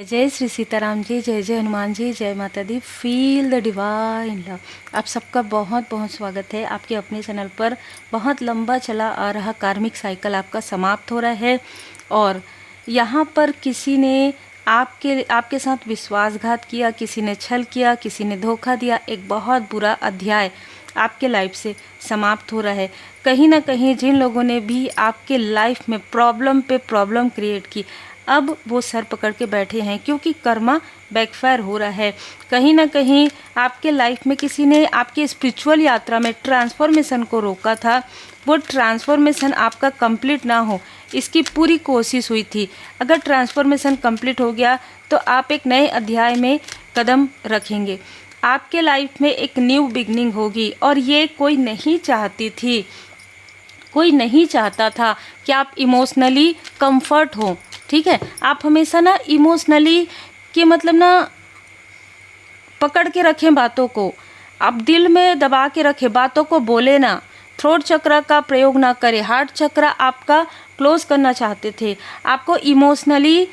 जय श्री सीताराम जी, जय जय हनुमान जी, जय माता दी। Feel the divine love. आप सबका बहुत बहुत स्वागत है आपके अपने चैनल पर। बहुत लंबा चला आ रहा कार्मिक साइकिल आपका समाप्त हो रहा है और यहाँ पर किसी ने आपके साथ विश्वासघात किया, किसी ने छल किया, किसी ने धोखा दिया। एक बहुत बुरा अध्याय आपके लाइफ से समाप्त हो रहा है। कहीं ना कहीं जिन लोगों ने भी आपके लाइफ में प्रॉब्लम पे प्रॉब्लम क्रिएट की, अब वो सर पकड़ के बैठे हैं क्योंकि कर्मा बैकफायर हो रहा है। कहीं ना कहीं आपके लाइफ में किसी ने आपके स्पिरिचुअल यात्रा में ट्रांसफॉर्मेशन को रोका था। वो ट्रांसफॉर्मेशन आपका कंप्लीट ना हो, इसकी पूरी कोशिश हुई थी। अगर ट्रांसफॉर्मेशन कंप्लीट हो गया तो आप एक नए अध्याय में कदम रखेंगे। आपके लाइफ में एक न्यू बिगनिंग होगी और ये कोई नहीं चाहती थी, कोई नहीं चाहता था कि आप इमोशनली कंफर्ट हो। ठीक है, आप हमेशा ना इमोशनली कि मतलब ना पकड़ के रखें बातों को, आप दिल में दबा के रखें, बातों को बोले ना, थ्रोट चक्र का प्रयोग ना करें। हार्ट चक्र आपका क्लोज करना चाहते थे, आपको इमोशनली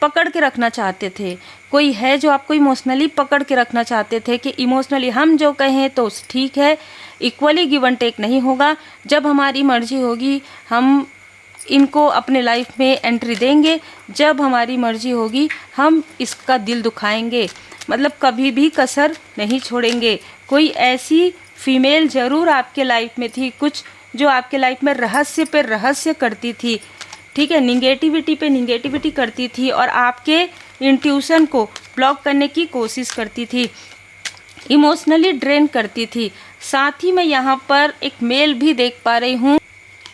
पकड़ के रखना चाहते थे। कोई है जो आपको इमोशनली पकड़ के रखना चाहते थे कि इमोशनली हम जो कहें तो ठीक है, इक्वली गिव एंड टेक नहीं होगा। जब हमारी मर्जी होगी हम इनको अपने लाइफ में एंट्री देंगे, जब हमारी मर्जी होगी हम इसका दिल दुखाएंगे, मतलब कभी भी कसर नहीं छोड़ेंगे। कोई ऐसी फीमेल ज़रूर आपके लाइफ में थी, कुछ जो आपके लाइफ में रहस्य पे रहस्य करती थी। ठीक है, निगेटिविटी पे निगेटिविटी करती थी और आपके इंट्यूशन को ब्लॉक करने की कोशिश करती थी, इमोशनली ड्रेन करती थी। साथ ही मैं यहाँ पर एक मेल भी देख पा रही हूँ,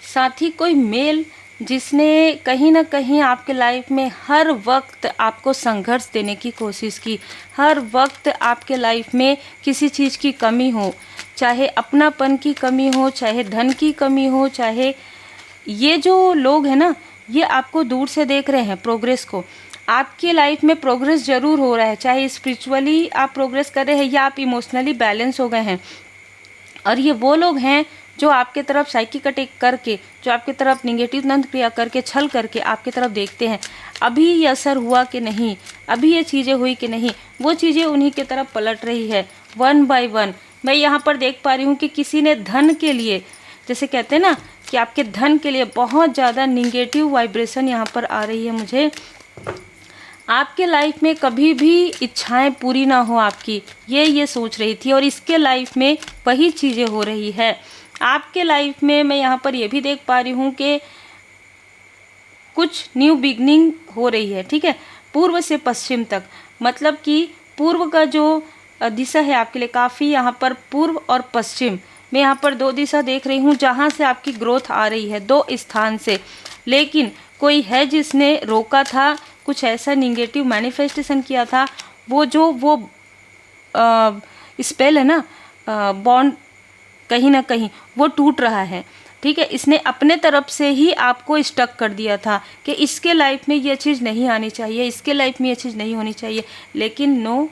साथ ही कोई मेल जिसने कहीं ना कहीं आपके लाइफ में हर वक्त आपको संघर्ष देने की कोशिश की। हर वक्त आपके लाइफ में किसी चीज़ की कमी हो, चाहे अपनापन की कमी हो, चाहे धन की कमी हो, चाहे ये जो लोग हैं ना, ये आपको दूर से देख रहे हैं प्रोग्रेस को। आपके लाइफ में प्रोग्रेस ज़रूर हो रहा है, चाहे स्पिरिचुअली आप प्रोग्रेस कर रहे हैं या आप इमोशनली बैलेंस हो गए हैं। और ये वो लोग हैं जो आपके तरफ साइकिक अटैक करके, जो आपकी तरफ निगेटिव नंद क्रिया करके, छल करके आपकी तरफ देखते हैं। अभी ये असर हुआ कि नहीं, अभी ये चीज़ें हुई कि नहीं, वो चीज़ें उन्हीं की तरफ पलट रही है वन बाय वन। मैं यहाँ पर देख पा रही हूँ कि किसी ने धन के लिए, जैसे कहते हैं ना कि आपके धन के लिए बहुत ज़्यादा निगेटिव वाइब्रेशन यहाँ पर आ रही है मुझे। आपके लाइफ में कभी भी इच्छाएं पूरी ना हो आपकी, ये सोच रही थी और इसके लाइफ में वही चीज़ें हो रही है। आपके लाइफ में मैं यहाँ पर ये भी देख पा रही हूँ कि कुछ न्यू बिगनिंग हो रही है। ठीक है, पूर्व से पश्चिम तक, मतलब कि पूर्व का जो दिशा है आपके लिए काफ़ी, यहाँ पर पूर्व और पश्चिम मैं यहाँ पर दो दिशा देख रही हूँ जहाँ से आपकी ग्रोथ आ रही है, दो स्थान से। लेकिन कोई है जिसने रोका था, कुछ ऐसा निगेटिव मैनिफेस्टेशन किया था। वो स्पेल है ना, बॉन्ड कहीं ना कहीं वो टूट रहा है। ठीक है, इसने अपने तरफ से ही आपको स्टक कर दिया था कि इसके लाइफ में ये चीज़ नहीं आनी चाहिए, इसके लाइफ में ये चीज़ नहीं होनी चाहिए। लेकिन नो,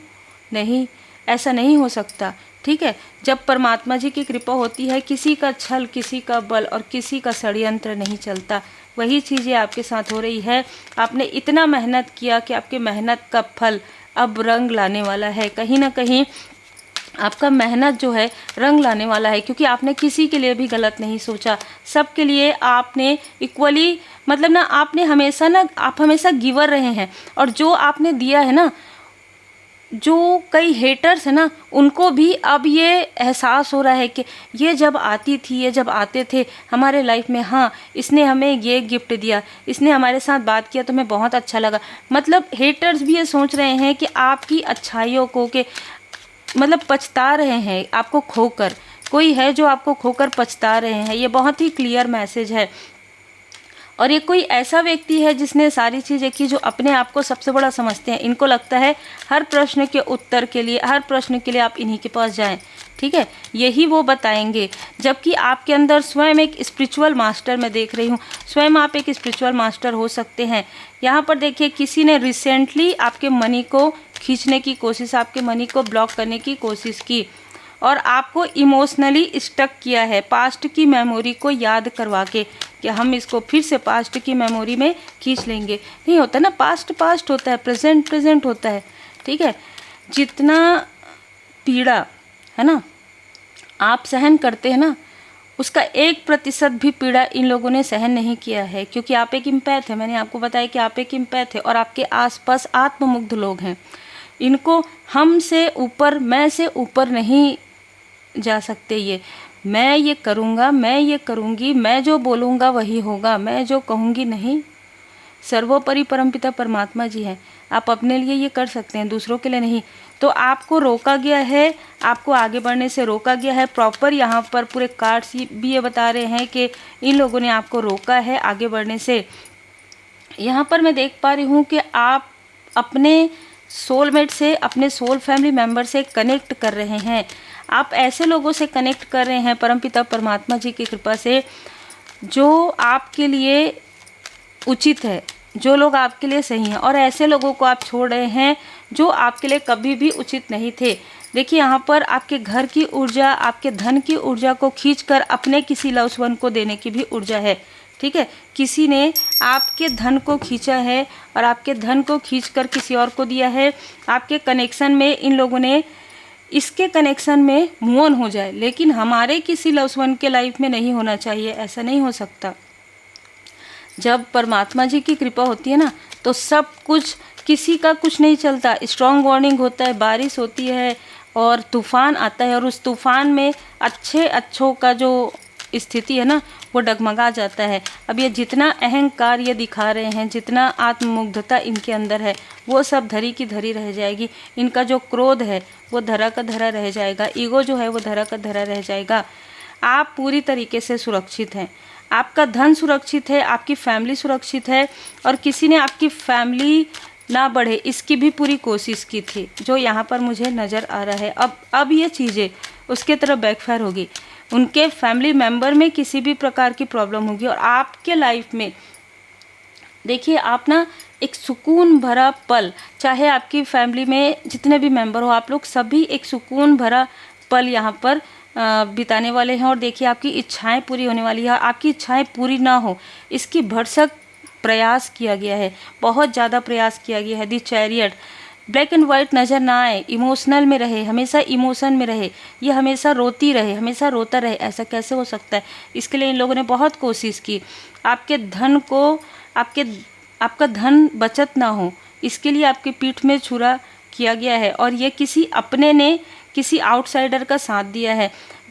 नहीं, ऐसा नहीं हो सकता। ठीक है, जब परमात्मा जी की कृपा होती है, किसी का छल, किसी का बल और किसी का षड्यंत्र नहीं चलता। वही चीज़ें आपके साथ हो रही है। आपने इतना मेहनत किया कि आपकी मेहनत का फल अब रंग लाने वाला है। कहीं ना कहीं आपका मेहनत जो है रंग लाने वाला है, क्योंकि आपने किसी के लिए भी गलत नहीं सोचा, सबके लिए आपने इक्वली, मतलब ना आपने हमेशा ना, आप हमेशा गिवर रहे हैं। और जो आपने दिया है ना, जो कई हेटर्स है ना, उनको भी अब ये एहसास हो रहा है कि ये जब आती थी, ये जब आते थे हमारे लाइफ में, हाँ इसने हमें ये गिफ्ट दिया, इसने हमारे साथ बात किया तो हमें बहुत अच्छा लगा। मतलब हेटर्स भी ये सोच रहे हैं कि आपकी अच्छाइयों को के मतलब पछता रहे हैं आपको खोकर। कोई है जो आपको खोकर पछता रहे हैं, ये बहुत ही क्लियर मैसेज है। और ये कोई ऐसा व्यक्ति है जिसने सारी चीज़ें की, जो अपने आप को सबसे बड़ा समझते हैं। इनको लगता है हर प्रश्न के उत्तर के लिए, हर प्रश्न के लिए आप इन्हीं के पास जाएं। ठीक है, यही वो बताएंगे। जबकि आपके अंदर स्वयं एक स्पिरिचुअल मास्टर मैं देख रही हूँ, स्वयं आप एक स्पिरिचुअल मास्टर हो सकते हैं। यहाँ पर देखिए, किसी ने रिसेंटली आपके मनी को खींचने की कोशिश, आपके मनी को ब्लॉक करने की कोशिश की और आपको इमोशनली स्टक किया है, पास्ट की मेमोरी को याद करवा के। कि हम इसको फिर से पास्ट की मेमोरी में खींच लेंगे। नहीं होता ना, पास्ट पास्ट होता है, प्रेजेंट प्रेजेंट होता है, ठीक है। जितना पीड़ा है ना आप सहन करते हैं ना, उसका 1% भी पीड़ा इन लोगों ने सहन नहीं किया है, क्योंकि आप एक इम्पैथ है। मैंने आपको बताया कि आप एक इम्पैथ है और आपके आसपास आत्ममुग्ध लोग हैं। इनको हम से ऊपर, मैं से ऊपर नहीं जा सकते। ये मैं ये करूँगा, मैं ये करूँगी, मैं जो बोलूँगा वही होगा, मैं जो कहूँगी नहीं। सर्वोपरि परमपिता परमात्मा जी हैं। आप अपने लिए ये कर सकते हैं, दूसरों के लिए नहीं। तो आपको रोका गया है, आपको आगे बढ़ने से रोका गया है। प्रॉपर यहाँ पर पूरे कार्ड्स भी ये बता रहे हैं कि इन लोगों ने आपको रोका है आगे बढ़ने से। यहाँ पर मैं देख पा रही हूँ कि आप अपने सोलमेट से, अपने सोल फैमिली मेम्बर से कनेक्ट कर रहे हैं। आप ऐसे लोगों से कनेक्ट कर रहे हैं परमपिता परमात्मा जी की कृपा से, जो आपके लिए उचित है, जो लोग आपके लिए सही हैं, और ऐसे लोगों को आप छोड़ रहे हैं जो आपके लिए कभी भी उचित नहीं थे। देखिए यहाँ पर आपके घर की ऊर्जा, आपके धन की ऊर्जा को खींचकर अपने किसी लव्ड वन को देने की भी ऊर्जा है, ठीक है। किसी ने आपके धन को खींचा है और आपके धन को खींचकर किसी और को दिया है। आपके कनेक्शन में इन लोगों ने, इसके कनेक्शन में मूव ऑन हो जाए, लेकिन हमारे किसी लव्ड वन के लाइफ में नहीं होना चाहिए। ऐसा नहीं हो सकता। जब परमात्मा जी की कृपा होती है ना, तो सब कुछ, किसी का कुछ नहीं चलता। स्ट्रॉन्ग वार्निंग होता है, बारिश होती है और तूफान आता है, और उस तूफान में अच्छों का जो स्थिति है ना वो डगमगा जाता है। अब ये जितना अहंकार ये दिखा रहे हैं, जितना आत्ममुग्धता इनके अंदर है, वो सब धरी की धरी रह जाएगी। इनका जो क्रोध है वो धरा का धरा रह जाएगा, ईगो जो है वो धरा का धरा रह जाएगा। आप पूरी तरीके से सुरक्षित हैं, आपका धन सुरक्षित है, आपकी फैमिली सुरक्षित है, और किसी ने आपकी फैमिली ना बढ़े इसकी भी पूरी कोशिश की थी, जो यहाँ पर मुझे नज़र आ रहा है। अब ये चीज़ें उसके तरफ बैकफायर होगी। उनके फैमिली मेम्बर में किसी भी प्रकार की प्रॉब्लम होगी, और आपके लाइफ में देखिए आप ना एक सुकून भरा पल, चाहे आपकी फैमिली में जितने भी मेंबर हो, आप लोग सभी एक सुकून भरा पल यहाँ पर बिताने वाले हैं। और देखिए आपकी इच्छाएं पूरी होने वाली है। आपकी इच्छाएं पूरी ना हो इसकी भरसक प्रयास किया गया है, बहुत ज़्यादा प्रयास किया गया है। दी चैरियट, ब्लैक एंड वाइट नज़र ना आए, इमोशनल में रहे, हमेशा इमोशन में रहे, ये हमेशा रोती रहे, हमेशा रोता रहे। ऐसा कैसे हो सकता है? इसके लिए इन लोगों ने बहुत कोशिश की। आपके धन को, आपका धन बचत ना हो, इसके लिए आपकी पीठ में छुरा किया गया है। और ये किसी अपने ने किसी आउटसाइडर का साथ दिया है,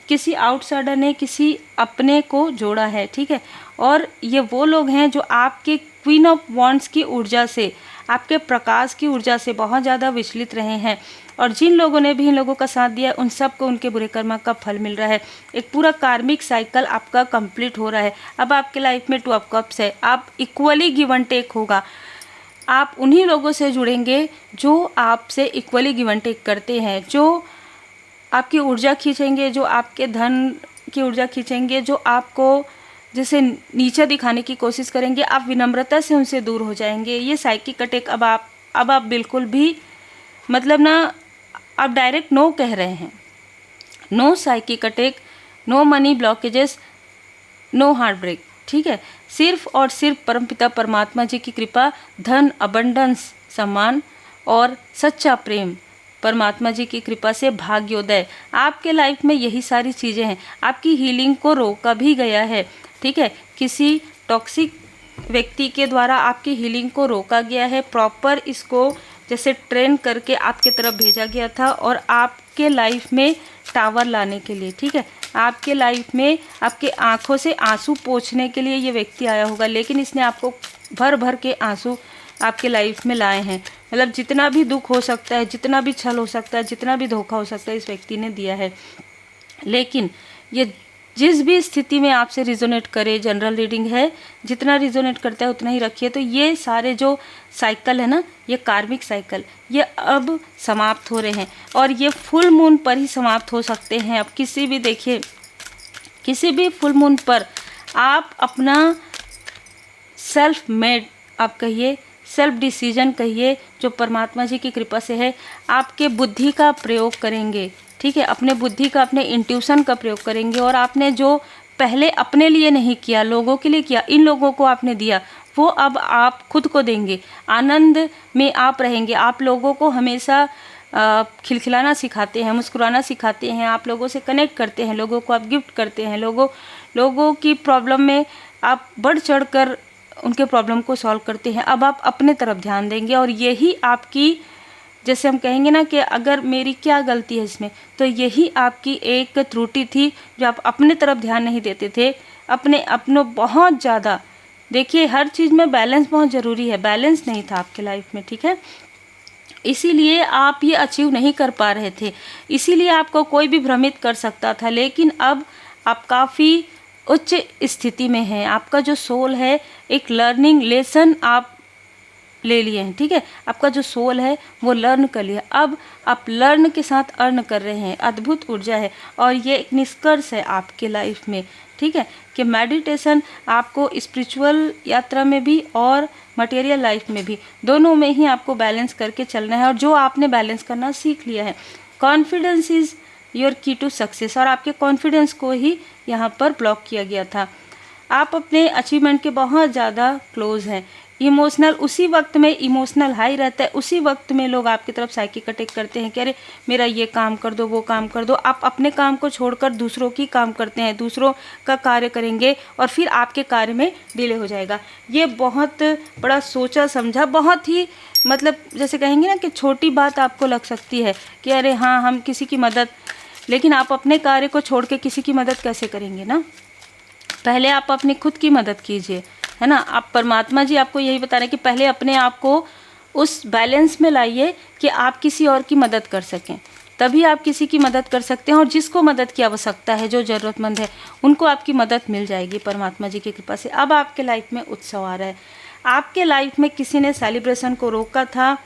किसी आउटसाइडर ने किसी अपने को जोड़ा है, ठीक है। और ये वो लोग हैं जो आपके क्वीन ऑफ वॉन्ड्स की ऊर्जा से, आपके प्रकाश की ऊर्जा से बहुत ज़्यादा विचलित रहे हैं। और जिन लोगों ने भी इन लोगों का साथ दिया उन सबको उनके बुरे कर्म का फल मिल रहा है। एक पूरा कार्मिक साइकिल आपका कंप्लीट हो रहा है। अब आपके लाइफ में 2 ऑफ कप्स है, आप इक्वली गिव एंड टेक होगा। आप उन्हीं लोगों से जुड़ेंगे जो आपसे इक्वली गिव एंड टेक करते हैं, जो आपकी ऊर्जा खींचेंगे, जो आपके धन की ऊर्जा खींचेंगे, जो आपको जैसे नीचे दिखाने की कोशिश करेंगे। आप विनम्रता से उनसे दूर हो जाएंगे। ये साइकिक अटैक अब आप बिल्कुल भी, मतलब ना, आप डायरेक्ट नो कह रहे हैं। No psychic attack, no money blockages, no heart break, ठीक है। सिर्फ और सिर्फ परमपिता परमात्मा जी की कृपा, धन, अबंडेंस, सम्मान और सच्चा प्रेम, परमात्मा जी की कृपा से भाग्योदय। आपके लाइफ में यही सारी चीज़ें हैं। आपकी हीलिंग को रोका भी गया है, ठीक है। किसी टॉक्सिक व्यक्ति के द्वारा आपकी हीलिंग को रोका गया है। प्रॉपर इसको जैसे ट्रेन करके आपके तरफ भेजा गया था, और आपके लाइफ में टावर लाने के लिए, ठीक है। आपके लाइफ में आपके आँखों से आंसू पोंछने के लिए ये व्यक्ति आया होगा, लेकिन इसने आपको भर भर के आंसू आपके लाइफ में लाए हैं। मतलब जितना भी दुख हो सकता है, जितना भी छल हो सकता है, जितना भी धोखा हो सकता है, इस व्यक्ति ने दिया है। लेकिन ये जिस भी स्थिति में आपसे रिजोनेट करे, जनरल रीडिंग है, जितना रिजोनेट करता है उतना ही रखिए। तो ये सारे जो साइकिल है ना, ये कार्मिक साइकिल, ये अब समाप्त हो रहे हैं, और ये फुल मून पर ही समाप्त हो सकते हैं। अब किसी भी, देखिए किसी भी फुल मून पर आप अपना सेल्फ मेड, आप कहिए सेल्फ डिसीजन कहिए, जो परमात्मा जी की कृपा से है, आपके बुद्धि का प्रयोग करेंगे, ठीक है। अपने बुद्धि का, अपने इंट्यूशन का प्रयोग करेंगे, और आपने जो पहले अपने लिए नहीं किया, लोगों के लिए किया, इन लोगों को आपने दिया, वो अब आप खुद को देंगे। आनंद में आप रहेंगे। आप लोगों को हमेशा खिलखिलाना सिखाते हैं, मुस्कुराना सिखाते हैं, आप लोगों से कनेक्ट करते हैं, लोगों को आप गिफ्ट करते हैं, लोगों की प्रॉब्लम में आप बढ़ चढ़ कर उनके प्रॉब्लम को सॉल्व करते हैं। अब आप अपने तरफ ध्यान देंगे और यही आपकी, जैसे हम कहेंगे ना कि अगर मेरी क्या गलती है इसमें, तो यही आपकी एक त्रुटि थी जो आप अपने तरफ ध्यान नहीं देते थे, अपनों बहुत ज़्यादा। देखिए हर चीज़ में बैलेंस बहुत ज़रूरी है, बैलेंस नहीं था आपके लाइफ में, ठीक है, इसीलिए आप ये अचीव नहीं कर पा रहे थे, इसीलिए आपको कोई भी भ्रमित कर सकता था। लेकिन अब आप काफ़ी उच्च स्थिति में हैं, आपका जो सोल है एक लर्निंग लेसन आप ले लिए हैं, ठीक है, आपका जो सोल है वो लर्न कर लिया। अब आप लर्न के साथ अर्न कर रहे हैं, अद्भुत ऊर्जा है। और ये एक निष्कर्ष है आपके लाइफ में, ठीक है, कि मेडिटेशन आपको स्पिरिचुअल यात्रा में भी और मटेरियल लाइफ में भी, दोनों में ही आपको बैलेंस करके चलना है। और जो आपने बैलेंस करना सीख लिया है, कॉन्फिडेंस इज़ योर की टू सक्सेस, और आपके कॉन्फिडेंस को ही यहाँ पर ब्लॉक किया गया था। आप अपने अचीवमेंट के बहुत ज़्यादा क्लोज हैं। इमोशनल, उसी वक्त में इमोशनल हाई रहता है, उसी वक्त में लोग आपकी तरफ साइकिक अटैक करते हैं कि अरे मेरा ये काम कर दो, वो काम कर दो। आप अपने काम को छोड़कर दूसरों की काम करते हैं, दूसरों का कार्य करेंगे और फिर आपके कार्य में डिले हो जाएगा। ये बहुत बड़ा सोचा समझा, बहुत ही मतलब जैसे कहेंगे ना कि छोटी बात आपको लग सकती है कि अरे हाँ हम किसी की मदद, लेकिन आप अपने कार्य को छोड़ के किसी की मदद कैसे करेंगे ना। पहले आप अपनी खुद की मदद कीजिए, है ना। आप परमात्मा जी आपको यही बता रहे हैं कि पहले अपने आप को उस बैलेंस में लाइए कि आप किसी और की मदद कर सकें, तभी आप किसी की मदद कर सकते हैं। और जिसको मदद की आवश्यकता है, जो ज़रूरतमंद है, उनको आपकी मदद मिल जाएगी परमात्मा जी की कृपा से। अब आपके लाइफ में उत्सव आ रहा है। आपके लाइफ में किसी ने सेलिब्रेशन को रोका था,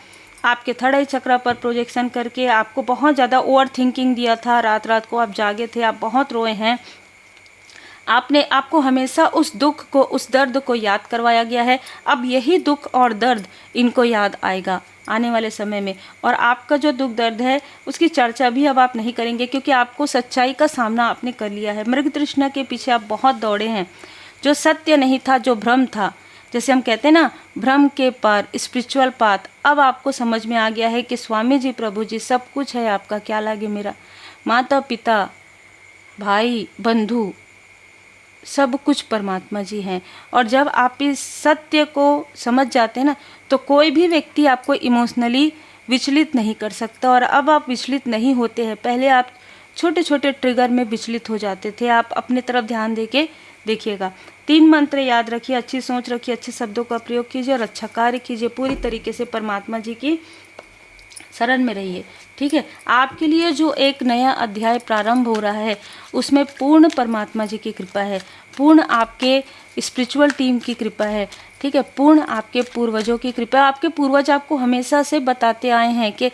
आपके थर्ड आई चक्र पर प्रोजेक्शन करके आपको बहुत ज़्यादा ओवर थिंकिंग दिया था, रात रात को आप जागे थे, आप बहुत रोए हैं, आपको हमेशा उस दुख को, उस दर्द को याद करवाया गया है। अब यही दुख और दर्द इनको याद आएगा आने वाले समय में, और आपका जो दुख दर्द है उसकी चर्चा भी अब आप नहीं करेंगे, क्योंकि आपको सच्चाई का सामना आपने कर लिया है। मृग तृष्णा के पीछे आप बहुत दौड़े हैं, जो सत्य नहीं था, जो भ्रम था, जैसे हम कहते हैं ना भ्रम के पार स्पिरिचुअल पाथ। अब आपको समझ में आ गया है कि स्वामी जी, प्रभु जी सब कुछ है आपका, क्या लागे मेरा, माता पिता भाई बंधु सब कुछ परमात्मा जी हैं। और जब आप इस सत्य को समझ जाते हैं ना, तो कोई भी व्यक्ति आपको इमोशनली विचलित नहीं कर सकता। और अब आप विचलित नहीं होते हैं, पहले आप छोटे छोटे ट्रिगर में विचलित हो जाते थे। आप अपने तरफ ध्यान देके देखिएगा। 3 मंत्र याद रखिए, अच्छी सोच रखिए, अच्छे शब्दों का प्रयोग कीजिए और अच्छा कार्य कीजिए। पूरी तरीके से परमात्मा जी की शरण में रहिए, ठीक है। आपके लिए जो एक नया अध्याय प्रारंभ हो रहा है, उसमें पूर्ण परमात्मा जी की कृपा है, पूर्ण आपके स्पिरिचुअल टीम की कृपा है, ठीक है, पूर्ण आपके पूर्वजों की कृपा। आपके पूर्वज आपको हमेशा से बताते आए हैं कि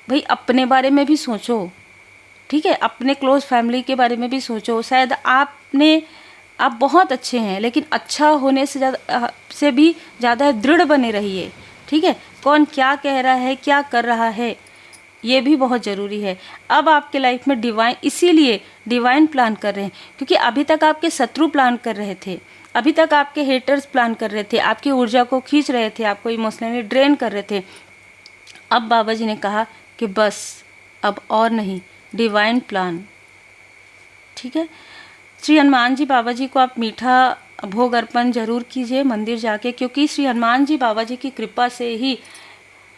भाई अपने बारे में भी सोचो, ठीक है, अपने क्लोज फैमिली के बारे में भी सोचो। शायद आप बहुत अच्छे हैं, लेकिन अच्छा होने से भी ज़्यादा दृढ़ बने रहिए, ठीक है। कौन क्या कह रहा है, क्या कर रहा है, ये भी बहुत ज़रूरी है। अब आपके लाइफ में इसीलिए डिवाइन प्लान कर रहे हैं, क्योंकि अभी तक आपके शत्रु प्लान कर रहे थे, अभी तक आपके हेटर्स प्लान कर रहे थे, आपकी ऊर्जा को खींच रहे थे, आपको इमोशनली ड्रेन कर रहे थे। अब बाबा जी ने कहा कि बस अब और नहीं, डिवाइन प्लान, ठीक है। श्री हनुमान जी बाबा जी को आप मीठा भोग अर्पण जरूर कीजिए मंदिर जाके, क्योंकि श्री हनुमान जी बाबा जी की कृपा से ही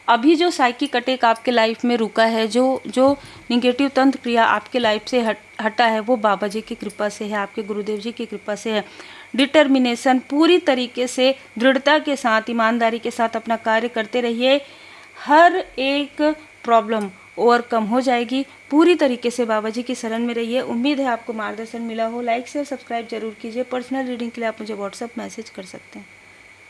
अभी जो साइकिक अटैक आपके लाइफ में रुका है, जो निगेटिव तंत्र क्रिया आपके लाइफ से हटा है, वो बाबा जी की कृपा से है, आपके गुरुदेव जी की कृपा से है। डिटर्मिनेशन, पूरी तरीके से दृढ़ता के साथ, ईमानदारी के साथ अपना कार्य करते रहिए, हर एक प्रॉब्लम ओवरकम हो जाएगी। पूरी तरीके से बाबा जी की शरण में रहिए। उम्मीद है आपको मार्गदर्शन मिला हो। लाइक शेयर सब्सक्राइब जरूर कीजिए। पर्सनल रीडिंग के लिए आप मुझे व्हाट्सएप मैसेज कर सकते हैं।